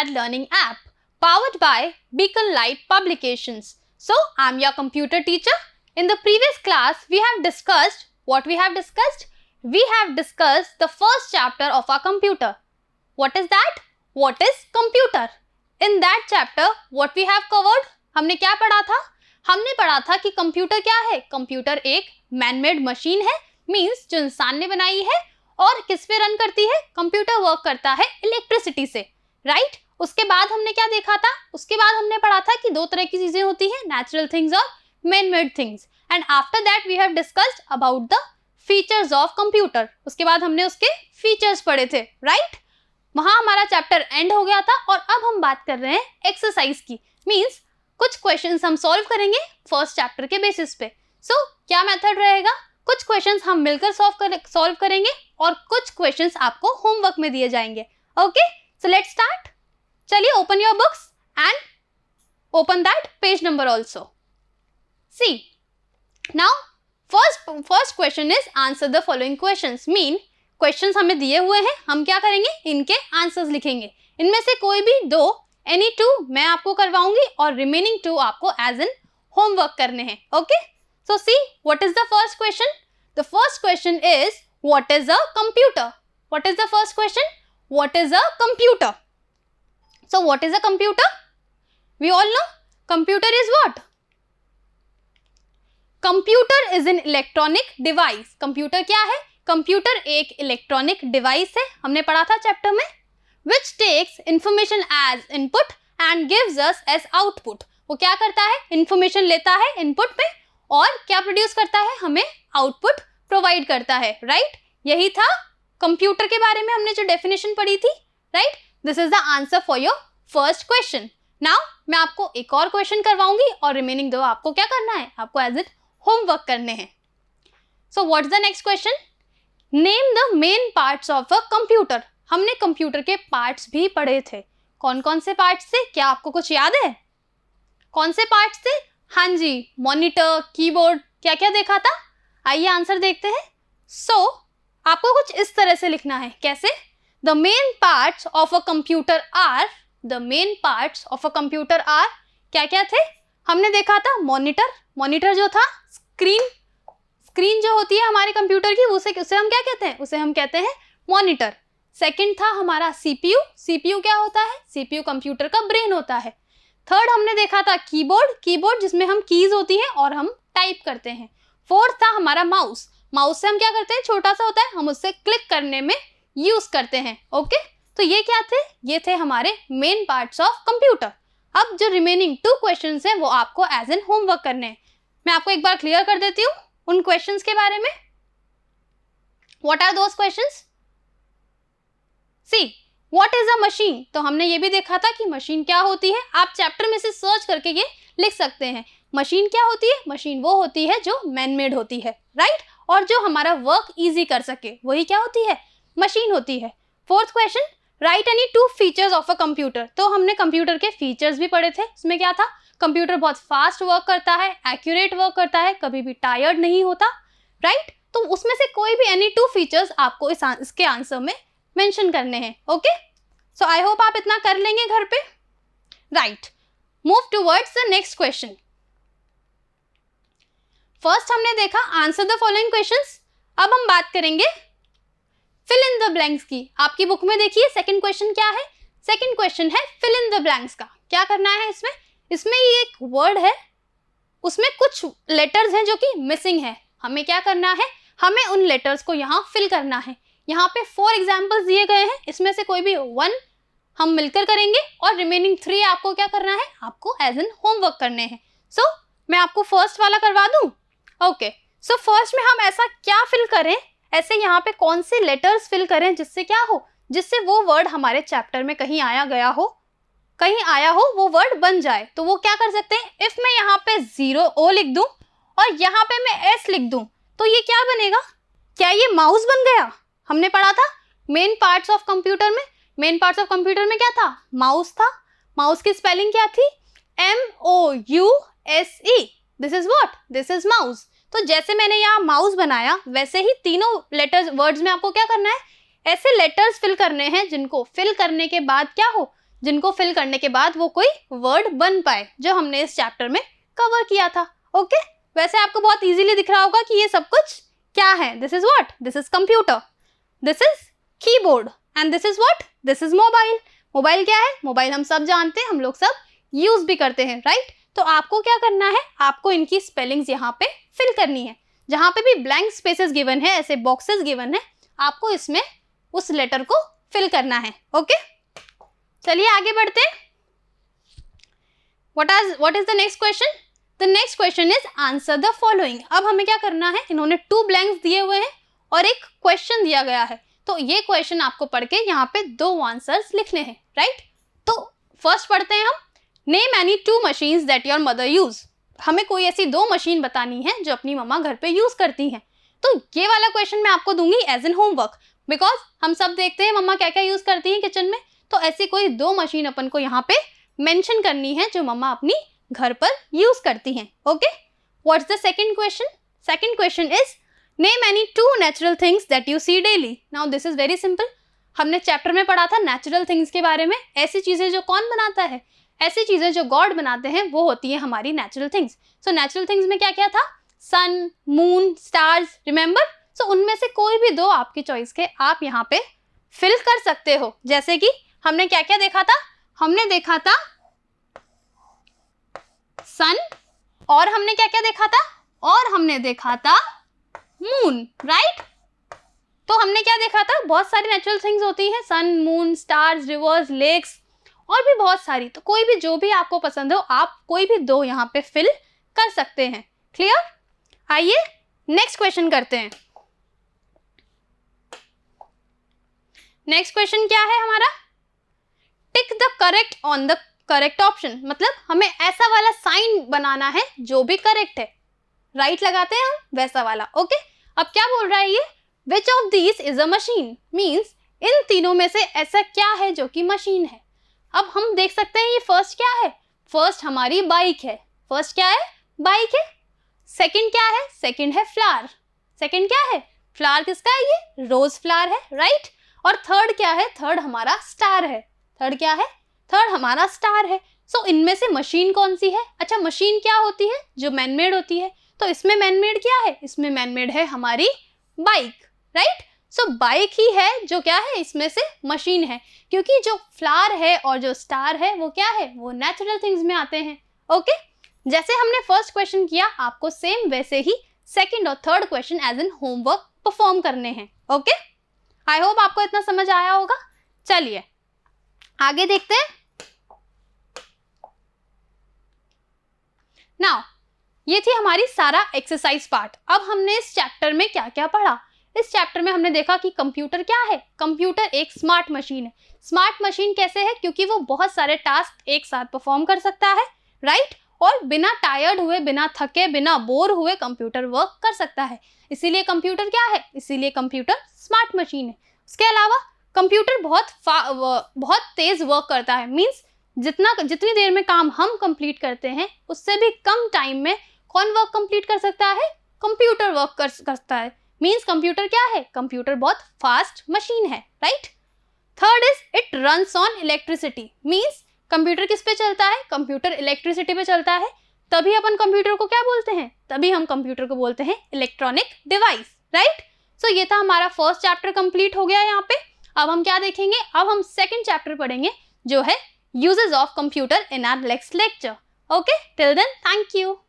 iPad learning app powered by Beacon Light Publications. So, I'm your computer teacher. In the previous class, we have discussed what we have discussed. We have discussed the first chapter of our computer. What is that? What is computer? In that chapter, what we have covered? हमने क्या पढ़ा था? हमने पढ़ा था कि computer क्या है? कंप्यूटर एक मैन मेड मशीन है, मीन्स जो इंसान ने बनाई है और किस पे रन करती है? कंप्यूटर वर्क करता है इलेक्ट्रिसिटी से, राइट? उसके बाद हमने क्या देखा था? उसके बाद हमने पढ़ा था कि दो तरह की चीजें होती हैं, नेचुरल थिंग्स और man made things, and after that we have discussed about the features of computer. उसके बाद हमने उसके फीचर्स पढ़े थे, राइट? वहां हमारा चैप्टर एंड हो गया था और अब हम बात कर रहे हैं एक्सरसाइज की, मीन्स कुछ क्वेश्चंस हम सॉल्व करेंगे फर्स्ट चैप्टर के बेसिस पे. सो क्या मेथड रहेगा? कुछ क्वेश्चंस हम मिलकर सॉल्व करेंगे और कुछ क्वेश्चंस आपको होमवर्क में दिए जाएंगे. Okay, so let's start. चलिए, open your books and open that page number also. See now first question is answer the following questions. Mean questions हमें दिए हुए हैं, हम क्या करेंगे? इनके आंसर्स लिखेंगे. इनमें से कोई भी दो, एनी टू मैं आपको करवाऊंगी और रिमेनिंग टू आपको एज एन होमवर्क करने हैं. Okay, so see, what is the first question? The first question is, what is a computer? What is the first question? What is a computer? So what is a computer? We all know computer is what? Computer is an electronic device. Computer क्या है? Computer एक electronic device है, हमने पढ़ा था chapter में, which takes information as input and gives us as output. वो क्या करता है? Information लेता है input पे और क्या प्रोड्यूस करता है? हमें आउटपुट प्रोवाइड करता है, राइट? यही था कंप्यूटर के बारे में हमने जो डेफिनेशन पढ़ी थी, right? This is the answer for your first question. Now मैं आपको एक और क्वेश्चन करवाऊंगी और रिमेनिंग दो आपको क्या करना है? आपको एज इट होमवर्क करने हैं. So what's the next question? Name the main parts of a computer. हमने कंप्यूटर के पार्ट्स भी पढ़े थे. कौन कौन से पार्ट्स थे? क्या आपको कुछ याद है? कौन से पार्ट्स थे? हाँ जी, मॉनिटर, कीबोर्ड, क्या क्या देखा था? आइए आंसर देखते हैं. सो आपको कुछ इस तरह से लिखना है. कैसे? The main parts of a computer are, the main parts of a computer are क्या क्या थे? हमने देखा था मॉनिटर. मॉनिटर जो था स्क्रीन जो होती है हमारे कंप्यूटर की, उसे हम क्या कहते हैं? उसे हम कहते हैं मॉनिटर. सेकेंड था हमारा सीपीयू. सीपीयू क्या होता है? सीपीयू कंप्यूटर का ब्रेन होता है. थर्ड हमने देखा था कीबोर्ड जिसमें हम कीज होती हैं और हम टाइप करते हैं. फोर्थ था हमारा माउस. माउस से हम क्या करते हैं? छोटा सा होता है, हम उससे क्लिक करने में यूज करते हैं. ओके, तो ये क्या थे? ये थे हमारे मेन पार्ट्स ऑफ कंप्यूटर. अब जो रिमेनिंग टू क्वेश्चंस हैं वो आपको एज एन होमवर्क करने हैं. मैं आपको एक बार क्लियर कर देती हूँ उन क्वेश्चंस के बारे में. What are those questions? See, what is a machine? तो हमने ये भी देखा था कि मशीन क्या होती है. आप चैप्टर में से सर्च करके ये लिख सकते हैं. मशीन क्या होती है? मशीन वो होती है जो मैन मेड होती है, राइट? और जो हमारा वर्क इजी कर सके, वही क्या होती है? मशीन होती है. Fourth question, right any two features of a computer. तो हमने कंप्यूटर के फीचर्स भी पढ़े थे. उसमें क्या था? कंप्यूटर बहुत फास्ट वर्क करता है, एक्यूरेट वर्क करता है, कभी भी टायर्ड नहीं होता, राइट? तो उसमें से कोई भी एनी टू फीचर्स आपको इसके आंसर में मेंशन करने हैं. ओके, सो आई होप आप इतना कर लेंगे घर पे, right? Move towards the next question. First हमने देखा आंसर द फॉलोइंग क्वेश्चंस. अब हम बात करेंगे फिल इन द ब्लैंक्स की. आपकी बुक में देखिए सेकंड क्वेश्चन क्या है? सेकंड क्वेश्चन है फिल इन द ब्लैंक्स का. क्या करना है इसमें ये एक वर्ड है, उसमें कुछ लेटर्स हैं जो कि मिसिंग है. हमें क्या करना है? हमें उन लेटर्स को यहाँ फिल करना है. यहाँ पे 4 एग्जाम्पल्स दिए गए हैं, इसमें से कोई भी 1 हम मिलकर करेंगे और रिमेनिंग 3 आपको क्या करना है? आपको एज एन होमवर्क करने हैं. सो मैं आपको फर्स्ट वाला करवा दूं. ओके, सो फर्स्ट में हम ऐसा क्या फिल करें, ऐसे यहाँ पे कौन से लेटर्स फिल करें जिससे क्या हो? जिससे वो वर्ड हमारे चैप्टर में कहीं आया हो वो वर्ड बन जाए. तो वो क्या कर सकते हैं? इफ मैं यहाँ पे 0 O लिख दूं और यहाँ पे मैं S लिख दूं, तो ये क्या बनेगा? क्या ये माउस बन गया? हमने पढ़ा था मेन पार्ट्स ऑफ कंप्यूटर में. मेन पार्ट्स ऑफ कंप्यूटर में क्या था? माउस था. माउस की स्पेलिंग क्या थी? MOUSE. This is what? This is mouse. तो जैसे मैंने यहाँ माउस बनाया, वैसे ही तीनों लेटर्स वर्ड्स में आपको क्या करना है? ऐसे लेटर्स फिल करने हैं जिनको फिल करने के बाद क्या हो? जिनको फिल करने के बाद वो कोई वर्ड बन पाए, जो हमने इस चैप्टर में कवर किया था। ओके, वैसे आपको बहुत इजीली दिख रहा होगा कि ये सब कुछ क्या है। This is what? This is computer, this is keyboard and this is what? This is mobile. Mobile क्या है? मोबाइल हम सब जानते हैं, हम लोग सब यूज भी करते हैं, राइट? तो आपको क्या करना है, आपको इनकी स्पेलिंग्स यहाँ पे फिल करनी है। जहाँ पे भी ब्लैंक स्पेसेस गिवन है, ऐसे बॉक्सेस गिवन है, आपको इसमें उस लेटर को फिल करना है। ओके, चलिए आगे बढ़ते हैं। What is the next question? The next question is answer the following. अब हमें क्या करना है, इन्होंने 2 ब्लैंक्स दिए हुए हैं और एक क्वेश्चन दिया गया है, तो ये क्वेश्चन आपको पढ़ के यहाँ पे 2 आंसर्स लिखने हैं, राइट? तो फर्स्ट पढ़ते हैं हम, name any 2 machines that your mother use. हमें कोई ऐसी 2 मशीन बतानी है जो अपनी मम्मा घर पे यूज करती हैं। तो ये वाला क्वेश्चन मैं आपको दूंगी एज एन होमवर्क, बिकॉज हम सब देखते हैं मम्मा क्या क्या यूज करती हैं किचन में। तो ऐसी कोई 2 मशीन अपन को यहाँ पे मेंशन करनी है जो मम्मा अपनी घर पर यूज करती हैं। Okay, what's the second question? Second question is name any 2 natural things that you see daily. Now this is very simple. हमने चैप्टर में पढ़ा था नेचुरल थिंग्स के बारे में, ऐसी चीजें जो कौन बनाता है, ऐसी चीजें जो गॉड बनाते हैं, वो होती है हमारी natural things. So natural things में क्या क्या था? सन, मून, स्टार्स, रिमेंबर? सो उनमें से कोई भी 2 आपकी चॉइस के आप यहाँ पे फिल कर सकते हो। जैसे कि हमने क्या क्या देखा था? हमने देखा था सन, और हमने क्या क्या देखा था? और हमने देखा था मून, राइट? तो हमने क्या देखा था? बहुत सारी नेचुरल थिंग्स होती हैं, सन, मून, स्टार्स, रिवर्स, लेक्स और भी बहुत सारी। तो कोई भी जो भी आपको पसंद हो, आप कोई भी 2 यहाँ पे फिल कर सकते हैं। क्लियर? आइए नेक्स्ट क्वेश्चन करते हैं। नेक्स्ट क्वेश्चन क्या है हमारा? Tick the correct on the correct option. मतलब हमें ऐसा वाला साइन बनाना है जो भी करेक्ट है, राइट लगाते हैं हम, वैसा वाला। ओके, अब क्या बोल रहा है ये? Which of these is a machine, means in तीनों में से ऐसा क्या है जो कि मशीन है। अब हम देख सकते हैं ये फर्स्ट क्या है? फर्स्ट हमारी बाइक है। फर्स्ट क्या है? बाइक है। सेकंड क्या है? सेकंड है फ्लावर। सेकंड क्या है? फ्लावर किसका है? ये रोज फ्लावर है, राइट? और थर्ड क्या है? थर्ड हमारा स्टार है। थर्ड क्या है? थर्ड हमारा स्टार है। सो इनमें से मशीन कौन सी है? अच्छा, मशीन क्या होती है? जो मैनमेड होती है। तो इसमें मैनमेड क्या है? इसमें मैनमेड है हमारी बाइक, राइट? सो बाइक ही है जो क्या है, इसमें से मशीन है, क्योंकि जो फ्लावर है और जो स्टार है वो क्या है? वो नेचुरल थिंग्स में आते हैं। ओके, जैसे हमने फर्स्ट क्वेश्चन किया, आपको सेम वैसे ही सेकंड और third question as an homework perform करने हैं। ओके, आई होप आपको इतना समझ आया होगा। चलिए आगे देखते हैं। नाउ ये थी हमारी सारा एक्सरसाइज पार्ट। अब हमने इस चैप्टर में क्या क्या पढ़ा? इस चैप्टर में हमने देखा कि कंप्यूटर क्या है। कंप्यूटर एक स्मार्ट मशीन है। स्मार्ट मशीन कैसे है? क्योंकि वो बहुत सारे टास्क एक साथ परफॉर्म कर सकता है, राइट? और बिना टायर्ड हुए, बिना थके, बिना बोर हुए कंप्यूटर वर्क कर सकता है। इसीलिए कंप्यूटर क्या है? इसीलिए कंप्यूटर स्मार्ट मशीन है। उसके अलावा कंप्यूटर बहुत तेज वर्क करता है। मीन्स जितनी देर में काम हम कंप्लीट करते हैं, उससे भी कम टाइम में कौन वर्क कंप्लीट कर सकता है? कंप्यूटर वर्क कर सकता है। मीन्स कंप्यूटर क्या है? कंप्यूटर बहुत फास्ट मशीन है, right? Third is it runs on electricity. Means computer किस पे चलता है? कंप्यूटर इलेक्ट्रिसिटी पे चलता है। तभी अपन कंप्यूटर को क्या बोलते हैं? तभी हम कंप्यूटर को बोलते हैं इलेक्ट्रॉनिक डिवाइस, राइट? सो ये था हमारा फर्स्ट चैप्टर कंप्लीट हो गया यहाँ पे। अब हम क्या देखेंगे? अब हम सेकंड चैप्टर पढ़ेंगे जो है uses of computer in our next lecture. Okay, till then thank you.